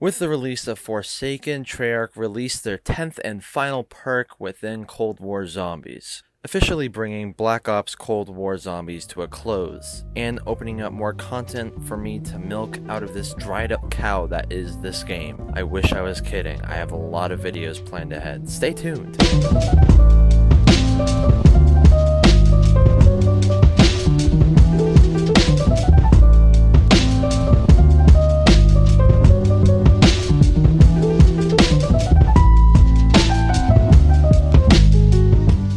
With the release of Forsaken, Treyarch released their 10th and final perk within Cold War Zombies, officially bringing Black Ops Cold War Zombies to a close, and opening up more content for me to milk out of this dried up cow that is this game. I wish I was kidding. I have a lot of videos planned ahead. Stay tuned.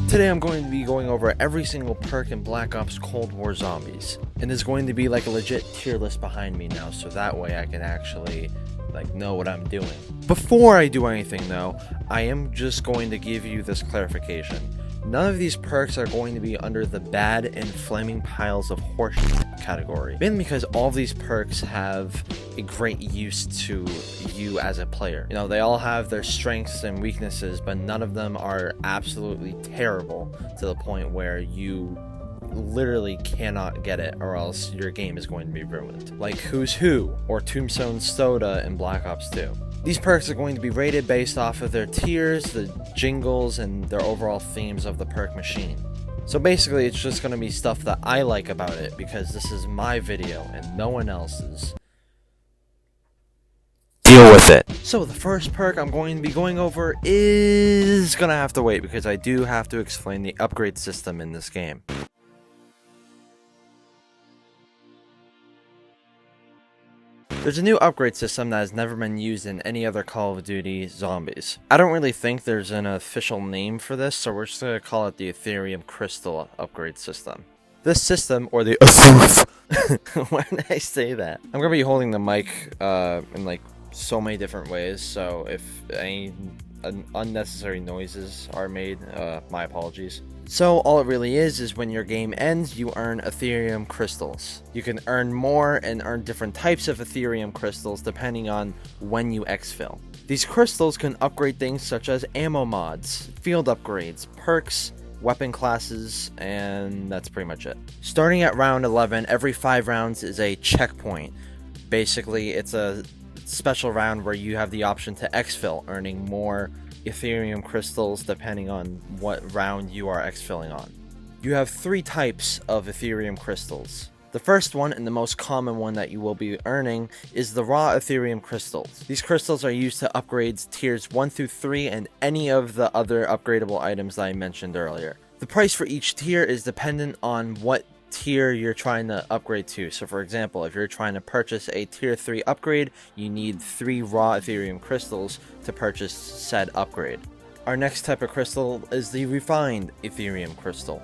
Today I'm going to be going over every single perk in Black Ops Cold War Zombies, and there's going to be like a legit tier list behind me now, so that way I can actually know what I'm doing. Before I do anything though, I am just going to give you this clarification. None of these perks are going to be under the bad and flaming piles of horseshit category, mainly because all of these perks have a great use to you as a player. You know, they all have their strengths and weaknesses, but none of them are absolutely terrible to the point where you literally cannot get it or else your game is going to be ruined. Like Who's Who or Tombstone Soda in Black Ops 2. These perks are going to be rated based off of their tiers, the jingles, and their overall themes of the perk machine. So basically it's just going to be stuff that I like about it because this is my video and no one else's. Deal with it. So the first perk I'm going to be going over is gonna have to wait because I do have to explain the upgrade system in this game. There's a new upgrade system that has never been used in any other Call of Duty Zombies. I don't really think there's an official name for this, so we're just going to call it the Ethereum Crystal upgrade system. This system, or the why did I say that? I'm going to be holding the mic in so many different ways, so if any unnecessary noises are made, my apologies. So all it really is when your game ends, you earn Ethereum Crystals. You can earn more and earn different types of Ethereum Crystals depending on when you exfil. These crystals can upgrade things such as ammo mods, field upgrades, perks, weapon classes, and that's pretty much it. Starting at round 11, every 5 rounds is a checkpoint. Basically, it's a special round where you have the option to exfil, earning more Ethereum Crystals depending on what round you are exfilling on. You have 3 types of Ethereum Crystals. The first one, and the most common one that you will be earning, is the raw Ethereum Crystals. These crystals are used to upgrade tiers 1 through 3 and any of the other upgradable items that I mentioned earlier. The price for each tier is dependent on what tier you're trying to upgrade to. So for example, if you're trying to purchase a tier 3 upgrade, you need 3 raw Ethereum Crystals to purchase said upgrade. Our next type of crystal is the refined Ethereum Crystal.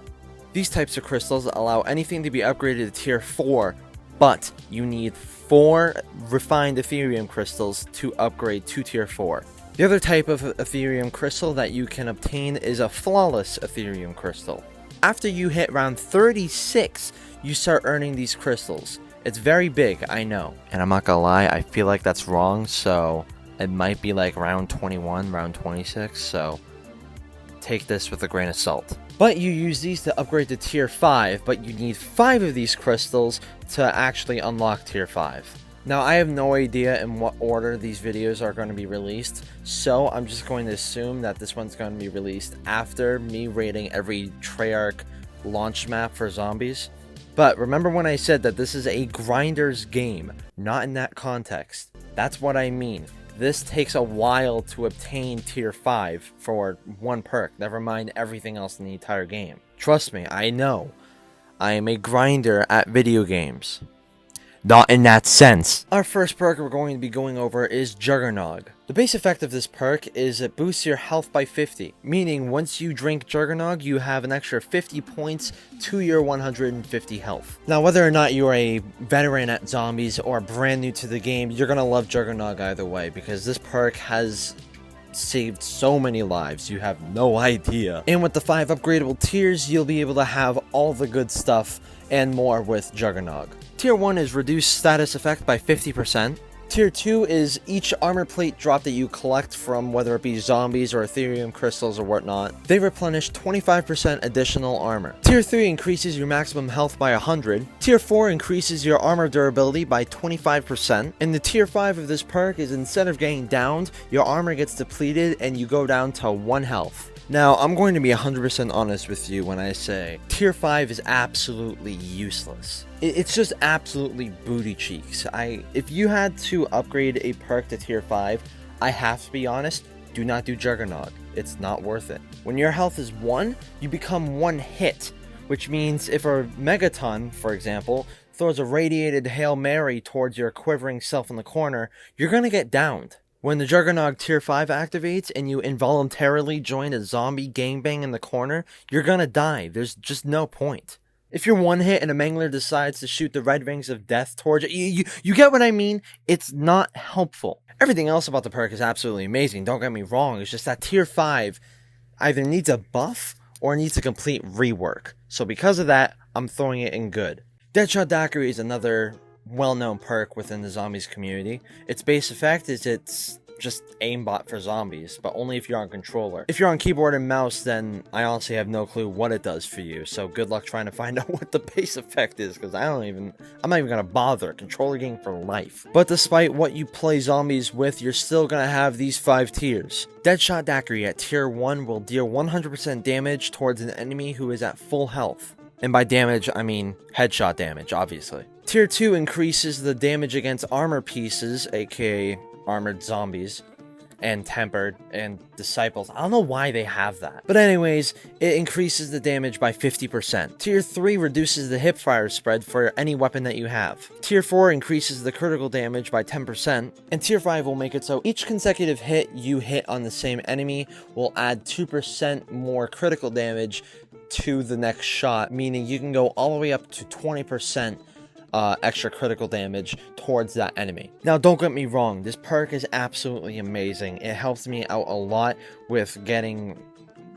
These types of crystals allow anything to be upgraded to tier 4, but you need 4 refined Ethereum Crystals to upgrade to tier 4. The other type of Ethereum Crystal that you can obtain is a flawless Ethereum Crystal. After you hit round 36, you start earning these crystals. It's very big, I know. And I'm not gonna lie, I feel like that's wrong, so it might be like round 21, round 26, so take this with a grain of salt. But you use these to upgrade to tier 5, but you need 5 of these crystals to actually unlock tier 5. Now, I have no idea in what order these videos are going to be released, so I'm just going to assume that this one's going to be released after me rating every Treyarch launch map for zombies. But remember when I said that this is a grinder's game, not in that context. That's what I mean. This takes a while to obtain tier 5 for one perk, never mind everything else in the entire game. Trust me, I know. I am a grinder at video games. Not in that sense. Our first perk we're going to be going over is Juggernog. The base effect of this perk is it boosts your health by 50, meaning once you drink Juggernog, you have an extra 50 points to your 150 health. Now, whether or not you are a veteran at zombies or brand new to the game, you're gonna love Juggernog either way, because this perk has saved so many lives, you have no idea. And with the 5 upgradable tiers, you'll be able to have all the good stuff and more with Juggernog. Tier 1 is reduced status effect by 50%. Tier 2 is each armor plate drop that you collect from whether it be zombies or Ethereum Crystals or whatnot. They replenish 25% additional armor. Tier 3 increases your maximum health by 100. Tier 4 increases your armor durability by 25%. And the Tier 5 of this perk is instead of getting downed, your armor gets depleted and you go down to 1 health. Now, I'm going to be 100% honest with you when I say Tier 5 is absolutely useless. It's just absolutely booty cheeks. If you had to upgrade a perk to Tier 5, I have to be honest, do not do Juggernog. It's not worth it. When your health is 1, you become 1 hit, which means if a Megaton, for example, throws a radiated Hail Mary towards your quivering self in the corner, you're gonna get downed. When the Juggernog Tier 5 activates and you involuntarily join a zombie gangbang in the corner, you're gonna die. There's just no point. If you're 1 hit and a Mangler decides to shoot the red rings of death towards you, you get what I mean? It's not helpful. Everything else about the perk is absolutely amazing, don't get me wrong. It's just that Tier 5 either needs a buff or needs a complete rework. So because of that, I'm throwing it in good. Deadshot Daiquiri is another well-known perk within the zombies community. Its base effect is it's just aimbot for zombies, but only if you're on controller. If you're on keyboard and mouse, then I honestly have no clue what it does for you, so good luck trying to find out what the base effect is, because I'm not even gonna bother. Controller game for life. But despite what you play zombies with, you're still gonna have these 5 tiers. Deadshot Daiquiri at Tier 1 will deal 100% damage towards an enemy who is at full health. And by damage, I mean headshot damage, obviously. Tier 2 increases the damage against armor pieces, aka armored zombies, and tempered, and disciples. I don't know why they have that. But anyways, it increases the damage by 50%. Tier 3 reduces the hipfire spread for any weapon that you have. Tier 4 increases the critical damage by 10%. And Tier 5 will make it so each consecutive hit you hit on the same enemy will add 2% more critical damage to the next shot, meaning you can go all the way up to 20% extra critical damage towards that enemy. Now, don't get me wrong, this perk is absolutely amazing. It helps me out a lot with getting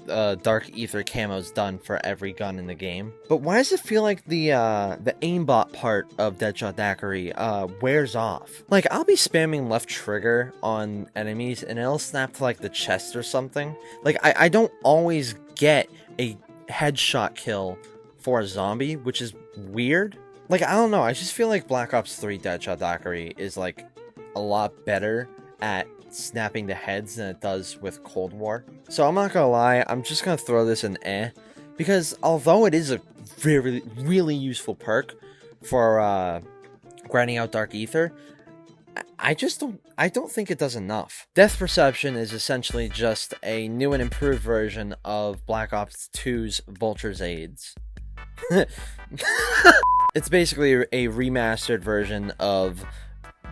Dark Ether camos done for every gun in the game. But why does it feel like the aimbot part of Deadshot Daiquiri wears off? Like, I'll be spamming left trigger on enemies and it'll snap to like the chest or something. Like, I don't always get a headshot kill for a zombie, which is weird. Like, I don't know, I just feel like Black Ops 3 Deadshot Daiquiri is like a lot better at snapping the heads than it does with Cold War. So I'm not gonna lie, I'm just gonna throw this in because although it is a really useful perk for grinding out Dark Ether, I don't think it does enough. Death Perception is essentially just a new and improved version of Black Ops 2's Vulture's AIDS. It's basically a remastered version of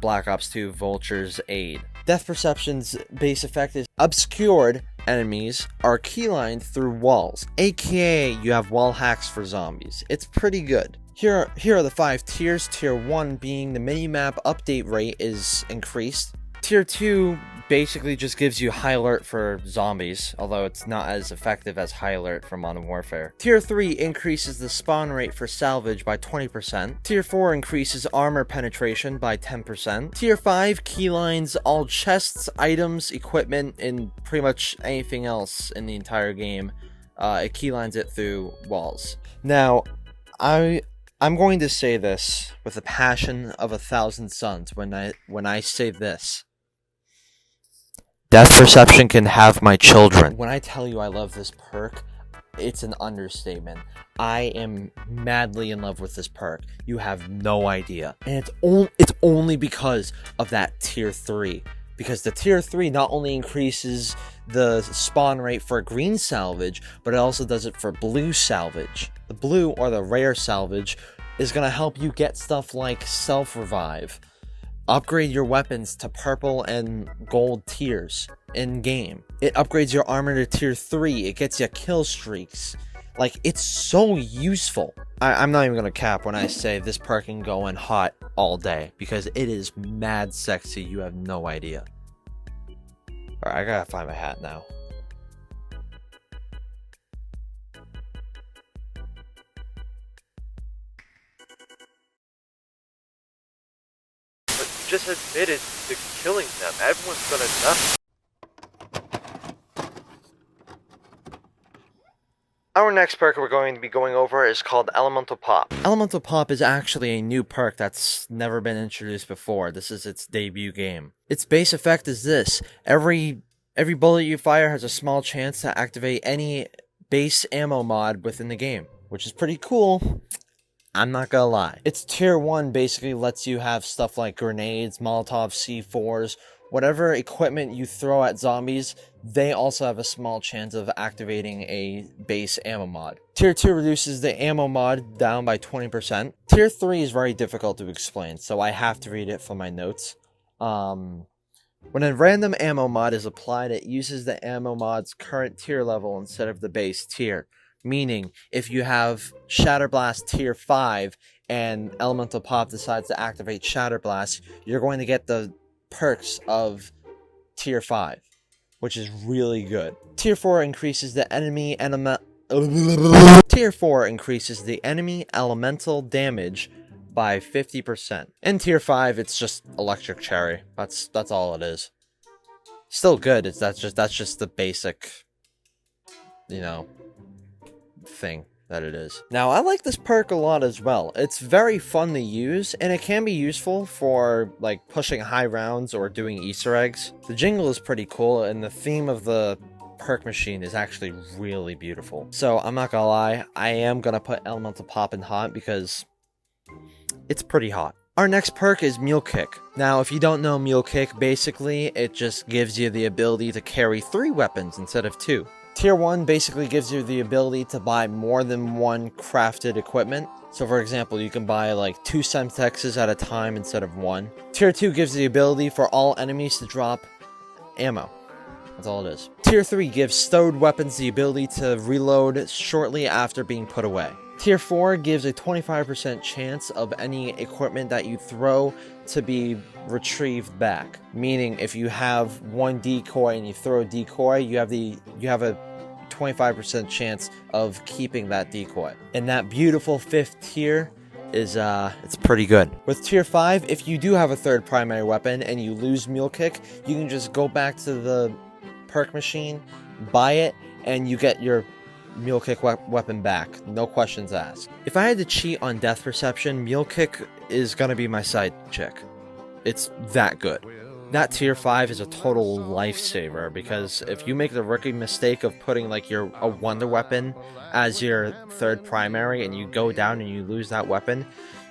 Black Ops 2 Vulture's Aid. Death Perception's base effect is obscured enemies are keylined through walls, aka you have wall hacks for zombies. It's pretty good. Here are the 5 tiers. Tier 1 being the minimap update rate is increased. Tier 2 basically just gives you high alert for zombies, although it's not as effective as high alert for Modern Warfare. Tier 3 increases the spawn rate for salvage by 20%. Tier 4 increases armor penetration by 10%. Tier 5 keylines all chests, items, equipment, and pretty much anything else in the entire game. It keylines it through walls. Now, I'm going to say this with the passion of 1,000 suns when I say this. Death Perception can have my children. When I tell you I love this perk, it's an understatement. I am madly in love with this perk. You have no idea. And it's only because of that Tier 3. Because the Tier 3 not only increases the spawn rate for green salvage, but it also does it for blue salvage. The blue, or the rare salvage, is going to help you get stuff like self-revive. Upgrade your weapons to purple and gold tiers in-game. It upgrades your armor to Tier 3. It gets you kill streaks. Like, it's so useful. I'm not even going to cap when I say this perk can go in hot all day, because it is mad sexy. You have no idea. Alright, I gotta find my hat now. just admitted to killing them. Everyone's gonna know. Our next perk we're going to be going over is called Elemental Pop. Elemental Pop is actually a new perk that's never been introduced before. This is its debut game. Its base effect is this. Every bullet you fire has a small chance to activate any base ammo mod within the game, which is pretty cool. I'm not gonna lie. Its tier 1 basically lets you have stuff like grenades, Molotov C4s, whatever equipment you throw at zombies, they also have a small chance of activating a base ammo mod. Tier 2 reduces the ammo mod down by 20%. Tier 3 is very difficult to explain, so I have to read it from my notes. When a random ammo mod is applied, it uses the ammo mod's current tier level instead of the base tier. Meaning, if you have Shatterblast tier 5 and Elemental Pop decides to activate Shatterblast, you're going to get the perks of tier 5, which is really good. Tier 4 increases the enemy elemental damage by 50%. In tier 5, it's just Electric Cherry. That's all it is. Still good. That's just the basic, thing that it is. Now, I like this perk a lot as well. It's very fun to use, and it can be useful for like pushing high rounds or doing Easter eggs. The jingle is pretty cool, and the theme of the perk machine is actually really beautiful. So I'm not gonna lie, I am gonna put Elemental Pop in hot because it's pretty hot. Our next perk is Mule Kick. Now, if you don't know Mule Kick, basically it just gives you the ability to carry 3 weapons instead of 2. Tier 1 basically gives you the ability to buy more than one crafted equipment. So for example, you can buy like 2 Semtexes at a time instead of 1. Tier 2 gives the ability for all enemies to drop ammo. That's all it is. Tier 3 gives stowed weapons the ability to reload shortly after being put away. Tier 4 gives a 25% chance of any equipment that you throw to be retrieved back. Meaning, if you have one decoy and you throw a decoy, you have a 25% chance of keeping that decoy. And that beautiful 5th tier is it's pretty good. With tier 5, if you do have a 3rd primary weapon and you lose Mule Kick, you can just go back to the perk machine, buy it, and you get your Mule Kick weapon back. No questions asked. If I had to cheat on depth perception, Mule Kick is gonna be my side chick. It's that good. That tier 5 is a total lifesaver, because if you make the rookie mistake of putting like a wonder weapon as your 3rd primary and you go down and you lose that weapon,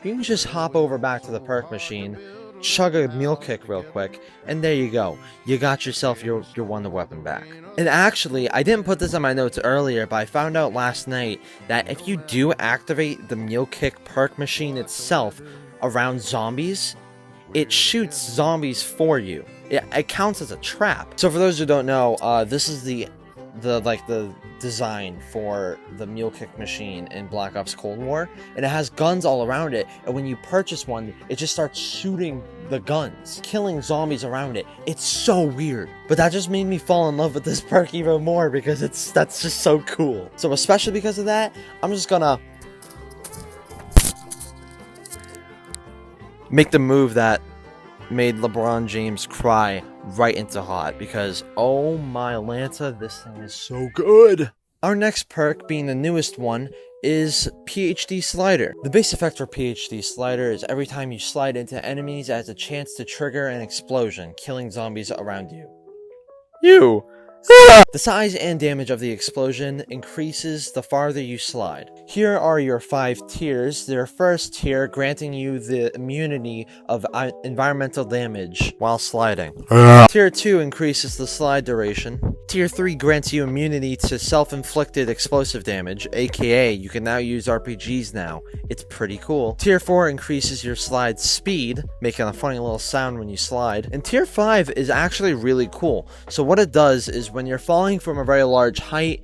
you can just hop over back to the perk machine, chug a Mule Kick real quick, and there you go. You got yourself your wonder weapon back. And actually, I didn't put this on my notes earlier, but I found out last night that if you do activate the Mule Kick perk machine itself around zombies, it shoots zombies for you. It counts as a trap. So for those who don't know, this is the design for the Mule Kick machine in Black Ops Cold War, and it has guns all around it, and when you purchase one, it just starts shooting the guns, killing zombies around it. It's so weird, but that just made me fall in love with this perk even more, because that's just so cool. So especially because of that, I'm just gonna make the move that made LeBron James cry right into hot, because oh my Lanta, this thing is so good. Our next perk, being the newest one, is PhD Slider. The base effect for PhD Slider is every time you slide into enemies, it has a chance to trigger an explosion, killing zombies around you. The size and damage of the explosion increases the farther you slide. Here are your 5 tiers. Their first tier granting you the immunity of environmental damage while sliding. Tier 2 increases the slide duration. Tier 3 grants you immunity to self-inflicted explosive damage, aka you can now use RPGs now. It's pretty cool. Tier 4 increases your slide speed, making a funny little sound when you slide. And Tier 5 is actually really cool. So what it does is when you're falling from a very large height,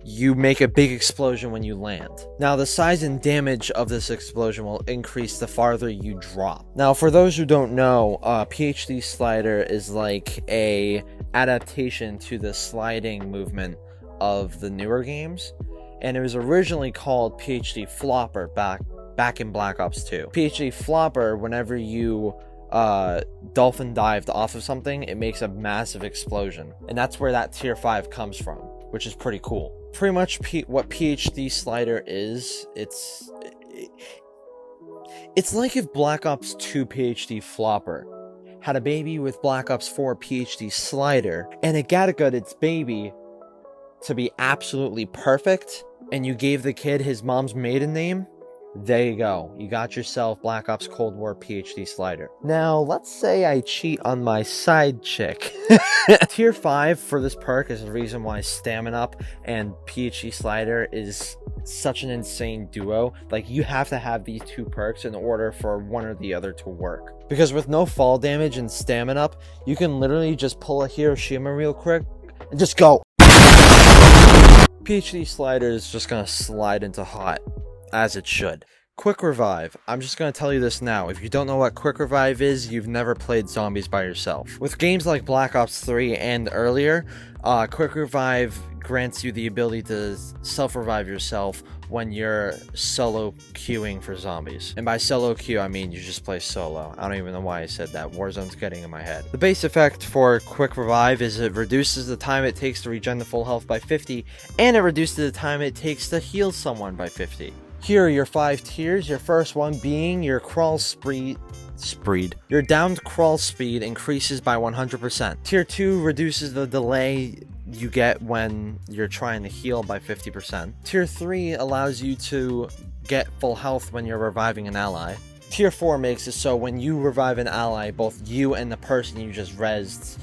you make a big explosion when you land. Now, the size and damage of this explosion will increase the farther you drop. Now, for those who don't know, PhD Slider is like a adaptation to the sliding movement of the newer games, and it was originally called PhD Flopper back back in Black Ops 2. PhD Flopper, whenever you dolphin dived off of something, it makes a massive explosion. And that's where that tier 5 comes from, which is pretty cool. Pretty much what PhD Slider is, it's like if Black Ops 2 PhD Flopper had a baby with Black Ops 4 PhD Slider, and it got its baby to be absolutely perfect, and you gave the kid his mom's maiden name, there you go. You got yourself Black Ops Cold War PhD Slider. Now, let's say I cheat on my side chick. Tier 5 for this perk is the reason why Stamin Up and PhD Slider is such an insane duo. Like, you have to have these two perks in order for one or the other to work. Because with no fall damage and Stamin Up, you can literally just pull a Hiroshima real quick and just go. PhD Slider is just gonna slide into hot. As it should. Quick Revive. I'm just going to tell you this now. If you don't know what Quick Revive is, you've never played zombies by yourself. With games like Black Ops 3 and earlier, Quick Revive grants you the ability to self-revive yourself when you're solo queuing for zombies. And by solo queue, I mean you just play solo. I don't even know why I said that. Warzone's getting in my head. The base effect for Quick Revive is it reduces the time it takes to regen the full health by 50, and it reduces the time it takes to heal someone by 50. Here are your 5 tiers, your first one being your crawl speed. Your downed crawl speed increases by 100%. Tier 2 reduces the delay you get when you're trying to heal by 50%. Tier 3 allows you to get full health when you're reviving an ally. Tier 4 makes it so when you revive an ally, both you and the person you just rezzed,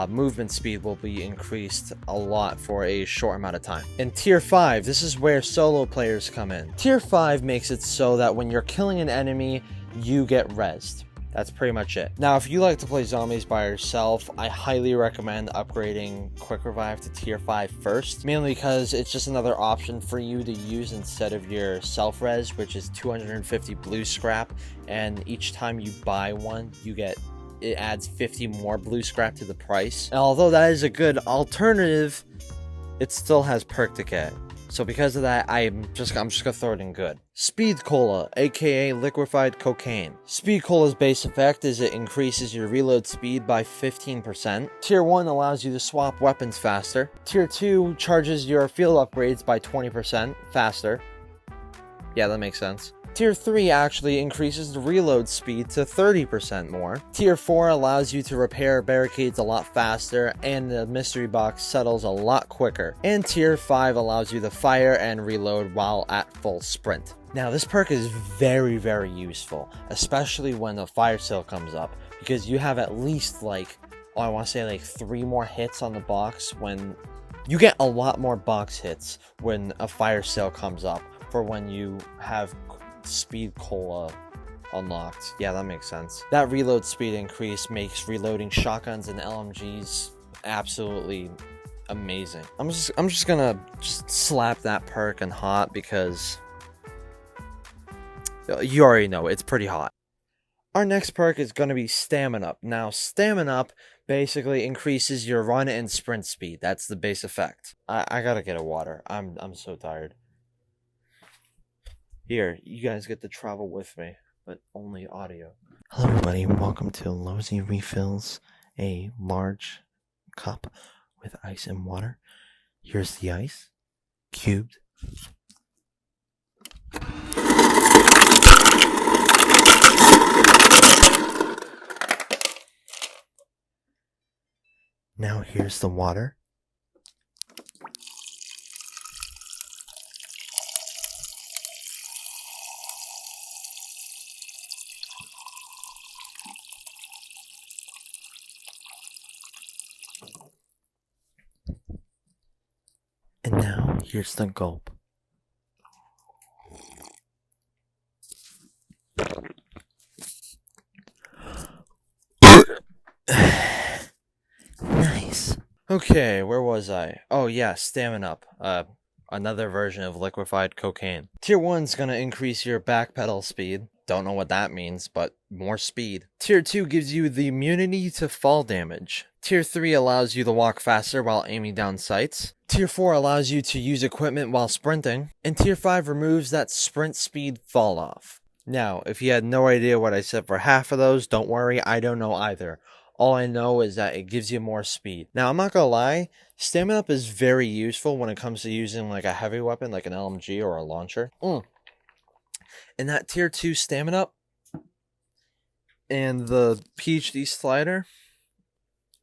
movement speed will be increased a lot for a short amount of time. In Tier 5, this is where solo players come in. Tier 5 makes it so that when you're killing an enemy, you get rezzed. That's pretty much it. Now, if you like to play zombies by yourself, I highly recommend upgrading Quick Revive to Tier 5 first, mainly because it's just another option for you to use instead of your self-res, which is 250 blue scrap, and each time you buy one, it adds 50 more blue scrap to the price. And although that is a good alternative, it still has perk decay. So because of that, I'm just gonna throw it in good. Speed Cola, aka liquefied cocaine. Speed Cola's base effect is it increases your reload speed by 15%. Tier 1 allows you to swap weapons faster. Tier 2 charges your field upgrades by 20% faster. Yeah, that makes sense. Tier 3 actually increases the reload speed to 30% more. Tier 4 allows you to repair barricades a lot faster, and the mystery box settles a lot quicker. And Tier 5 allows you to fire and reload while at full sprint. Now, this perk is very, very useful, especially when the fire sale comes up, because you have at least like 3 more hits on the box. When you get a lot more box hits when a fire sale comes up for when you have Speed Cola unlocked. Yeah, that makes sense. That reload speed increase makes reloading shotguns and LMGs absolutely amazing. I'm just gonna slap that perk in hot because you already know it's pretty hot. Our next perk is gonna be Stamin Up. Now, Stamin Up basically increases your run and sprint speed. That's the base effect. I gotta get a water. I'm so tired. Here, you guys get to travel with me, but only audio. Hello everybody, welcome to Lozy Refills, a large cup with ice and water. Here's the ice, cubed. Now here's the water. And now, here's the gulp. Nice. Okay, where was I? Oh yeah, Stamin Up. Another version of liquefied cocaine. Tier 1's gonna increase your backpedal speed. Don't know what that means, but more speed. Tier 2 gives you the immunity to fall damage. Tier 3 allows you to walk faster while aiming down sights. Tier 4 allows you to use equipment while sprinting. And Tier 5 removes that sprint speed fall off. Now, if you had no idea what I said for half of those, don't worry, I don't know either. All I know is that it gives you more speed. Now, I'm not gonna lie, Stamin Up is very useful when it comes to using like a heavy weapon, like an LMG or a launcher. And that Tier 2 Stamin Up and the PhD slider,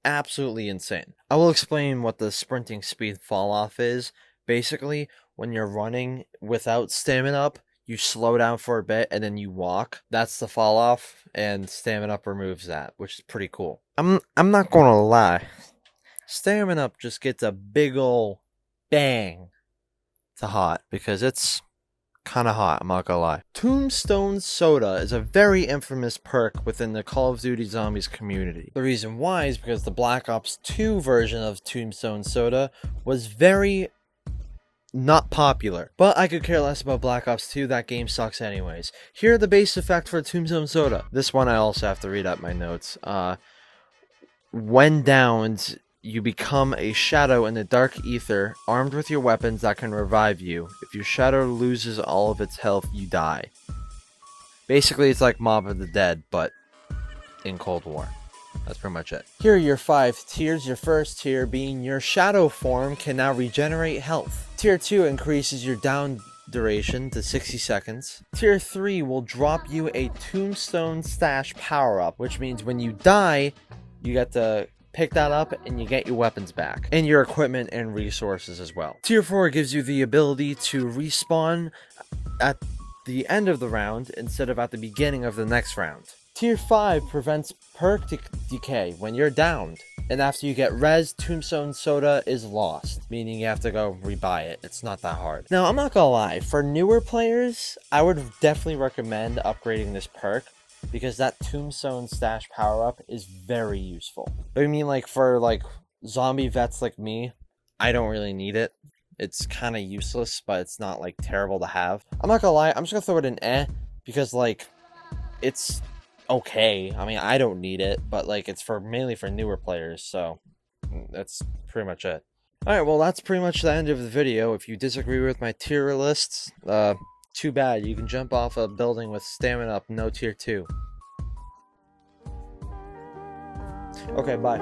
absolutely insane. I will explain what the sprinting speed fall off is. Basically, when you're running without Stamin Up, you slow down for a bit and then you walk. That's the fall off, and Stamin Up removes that, which is pretty cool. I'm not gonna lie, Stamin Up just gets a big ol' bang to hot because it's kind of hot, I'm not gonna lie. Tombstone Soda is a very infamous perk within the Call of Duty Zombies community. The reason why is because the Black Ops 2 version of Tombstone Soda was very not popular, but I could care less about Black Ops 2, that game sucks anyways. Here are the base effect for Tombstone Soda. This one I also have to read out my notes. When downed, you become a shadow in the dark ether, armed with your weapons that can revive you. If your shadow loses all of its health, you die. Basically, it's like Mob of the Dead, but in Cold War. That's pretty much it. Here are your 5 tiers. Your first tier being your shadow form can now regenerate health. Tier 2 increases your down duration to 60 seconds. Tier 3 will drop you a Tombstone Stash power-up, which means when you die, you get to pick that up and you get your weapons back. And your equipment and resources as well. Tier 4 gives you the ability to respawn at the end of the round instead of at the beginning of the next round. Tier 5 prevents perk decay when you're downed. And after you get res, Tombstone Soda is lost, meaning you have to go rebuy it. It's not that hard. Now, I'm not gonna lie, for newer players, I would definitely recommend upgrading this perk because that Tombstone Stash power-up is very useful. But I mean, like, for, like, zombie vets like me, I don't really need it. It's kind of useless, but it's not, like, terrible to have. I'm not gonna lie, I'm just gonna throw it in because, like, it's okay. I mean, I don't need it, but like it's mainly for newer players, so that's pretty much it. Alright, well that's pretty much the end of the video. If you disagree with my tier lists, too bad. You can jump off a building with Stamin Up, no tier 2. Okay, bye.